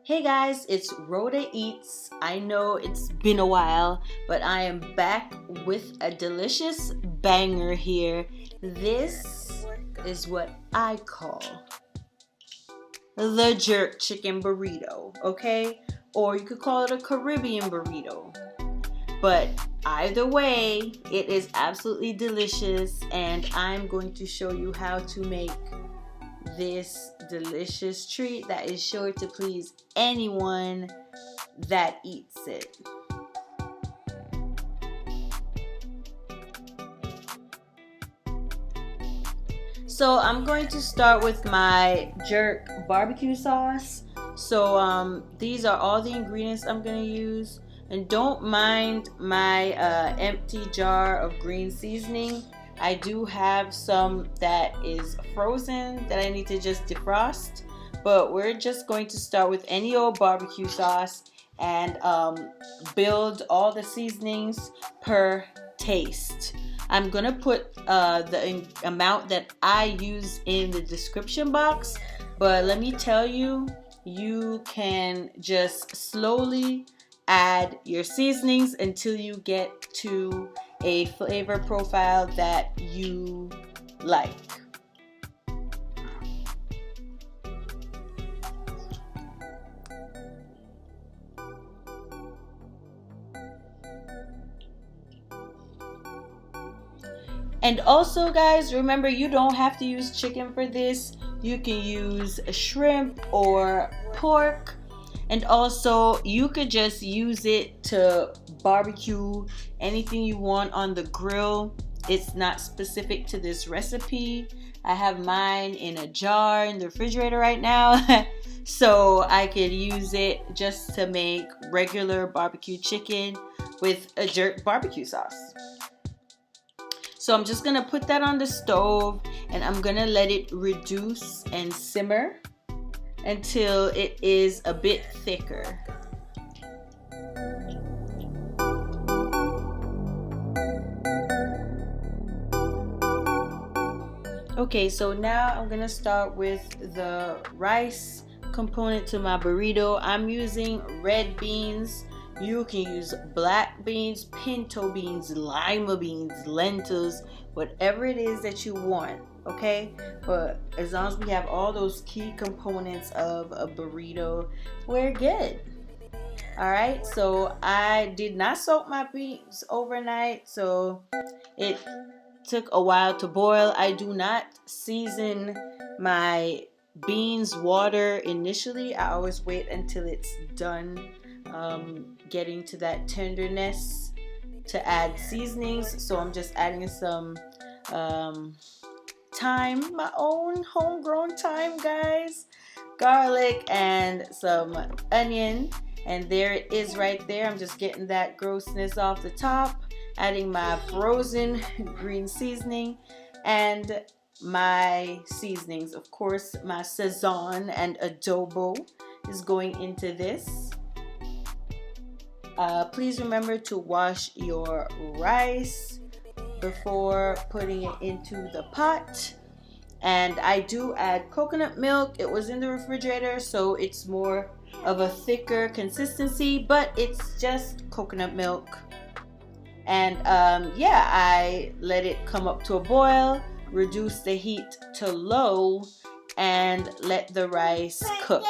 Hey guys, it's Rhoda Eats. I know it's been a while, but I am back with a delicious banger here. This is what I call the jerk chicken burrito, okay? Or you could call it a Caribbean burrito. But either way, it is absolutely delicious, and I'm going to show you how to make this delicious treat that is sure to please anyone that eats it. So I'm going to start with my jerk barbecue sauce. So these are all the ingredients I'm going to use, and don't mind my empty jar of green seasoning. I do have some that is frozen that I need to just defrost, but we're just going to start with any old barbecue sauce and build all the seasonings per taste. I'm gonna put the amount that I use in the description box, but let me tell you, you can just slowly add your seasonings until you get to a flavor profile that you like. And also guys, remember, you don't have to use chicken for this. You can use shrimp or pork. And also, you could just use it to barbecue anything you want on the grill. It's not specific to this recipe. I have mine in a jar in the refrigerator right now. So I could use it just to make regular barbecue chicken with a jerk barbecue sauce. So I'm just gonna put that on the stove and I'm gonna let it reduce and simmer until it is a bit thicker. Okay, so now I'm gonna start with the rice component to my burrito. I'm using red beans. You can use black beans, pinto beans, lima beans, lentils, whatever it is that you want. Okay, but as long as we have all those key components of a burrito, we're good. All right, so I did not soak my beans overnight, so it took a while to boil. I do not season my beans water initially. I always wait until it's done getting to that tenderness to add seasonings. So I'm just adding some thyme, my own homegrown thyme, guys, garlic, and some onion, and there it is right there. I'm just getting that grossness off the top, adding my frozen green seasoning and my seasonings. Of course, my Sazon and Adobo is going into this. Please remember to wash your rice before putting it into the pot. And I do add coconut milk. It was in the refrigerator, so it's more of a thicker consistency, but it's just coconut milk. And yeah, I let it come up to a boil, reduce the heat to low, and let the rice cook.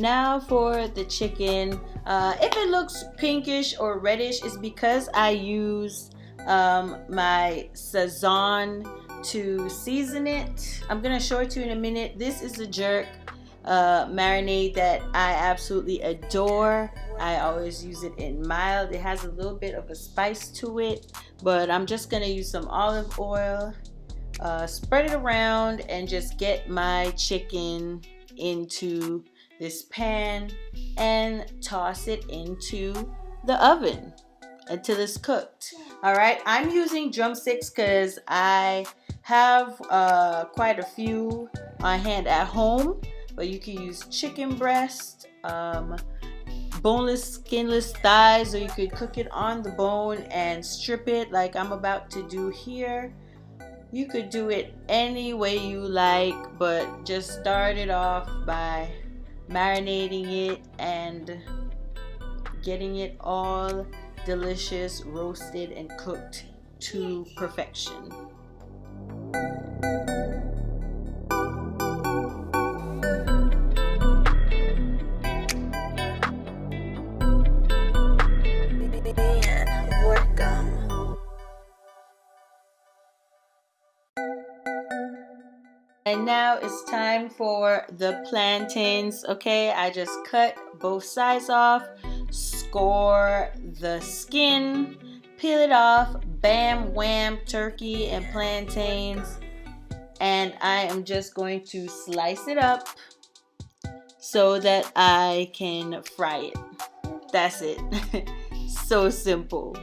Now for the chicken, if it looks pinkish or reddish, it's because I use my Sazon to season it. I'm gonna show it to you in a minute. This is the jerk marinade that I absolutely adore. I always use it in mild. It has a little bit of a spice to it, but I'm just gonna use some olive oil, spread it around, and just get my chicken into this pan and toss it into the oven. until it's cooked. All right, I'm using drumsticks because I have quite a few on hand at home, but you can use chicken breast, boneless, skinless thighs, or you could cook it on the bone and strip it like I'm about to do here. You could do it any way you like, but just start it off by marinating it and getting it all delicious, roasted, and cooked to perfection. And now it's time for the plantains. Okay, I just cut both sides off, score the skin, peel it off, bam, wham, turkey and plantains. And I am just going to slice it up so that I can fry it. That's it. So simple.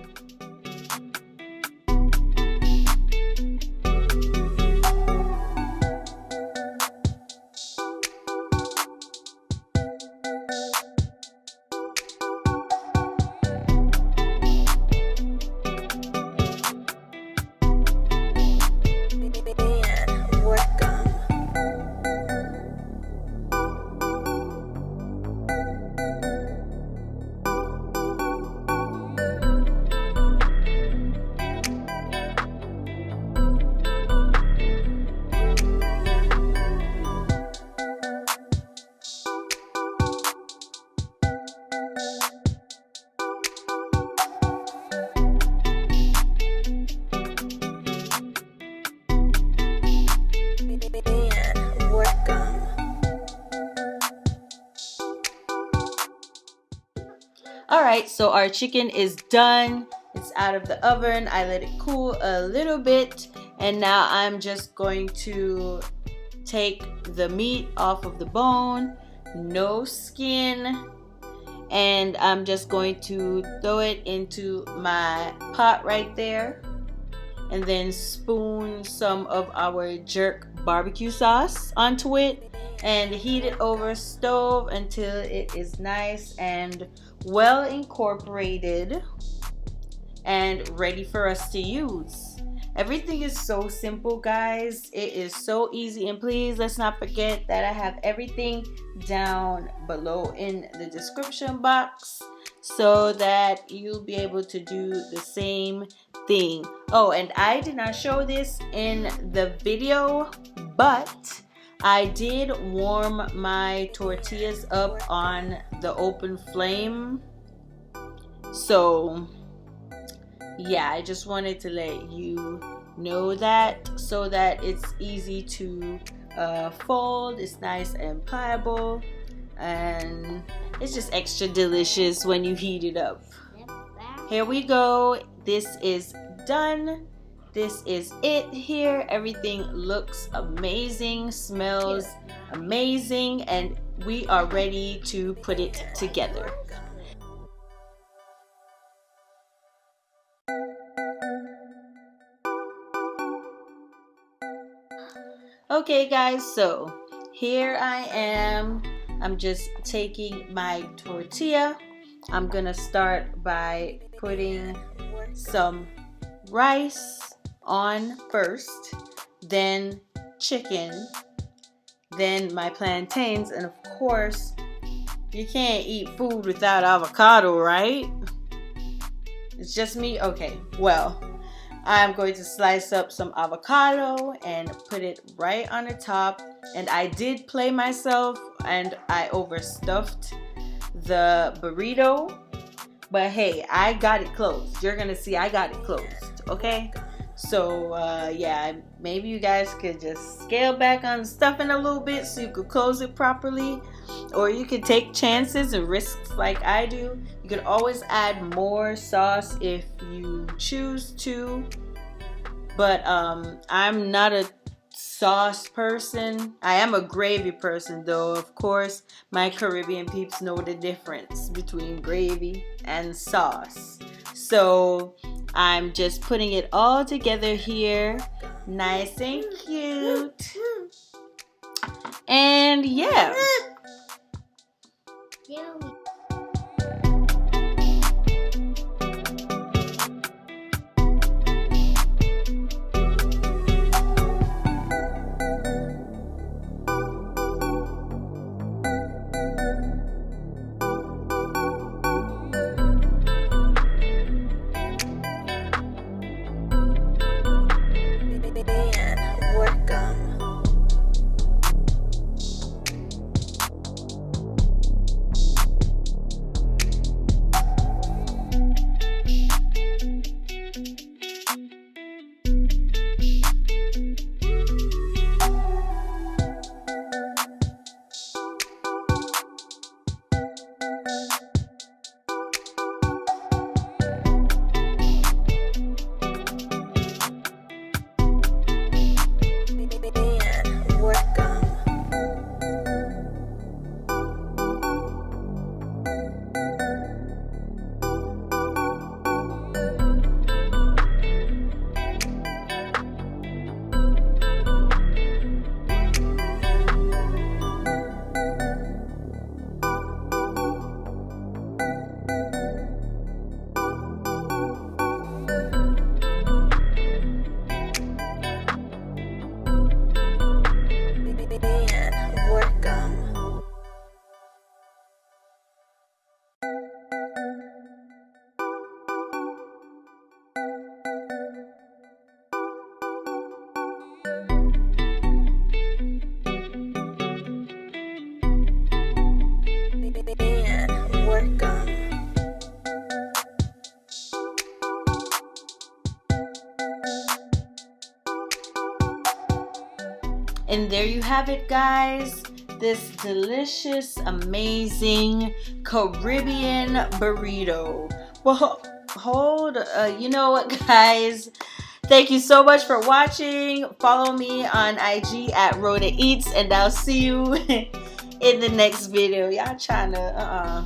Alright, so our chicken is done. It's out of the oven. I let it cool a little bit. And now I'm just going to take the meat off of the bone. No skin. And I'm just going to throw it into my pot right there. And then spoon some of our jerk barbecue sauce onto it. And heat it over stove until it is nice and well incorporated and ready for us to use. Everything is so simple, guys. It is so easy. And please, let's not forget that I have everything down below in the description box so that you'll be able to do the same thing. Oh, and I did not show this in the video, but I did warm my tortillas up on the open flame. So yeah, I just wanted to let you know that so that it's easy to fold. It's nice and pliable, and it's just extra delicious when you heat it up. Here we go. This is done. This is it here. Everything looks amazing, smells amazing, and we are ready to put it together. Okay guys, so here I am. I'm just taking my tortilla. I'm gonna start by putting some rice on first, then chicken, then my plantains, and of course you can't eat food without avocado, right? It's just me? Okay, well, I'm going to slice up some avocado and put it right on the top. And I did play myself and I overstuffed the burrito, but hey, I got it closed. You're gonna see I got it closed, okay? So yeah, maybe you guys could just scale back on the stuffing a little bit so you could close it properly, or you could take chances and risks like I do. You could always add more sauce if you choose to, but I'm not a sauce person. I am a gravy person though. Of course, my Caribbean peeps know the difference between gravy and sauce. So I'm just putting it all together here, nice and cute. And yeah. And there you have it, guys. This delicious, amazing Caribbean burrito. Well, you know what, guys? Thank you so much for watching. Follow me on IG at Rhoda Eats, and I'll see you in the next video. Y'all trying to,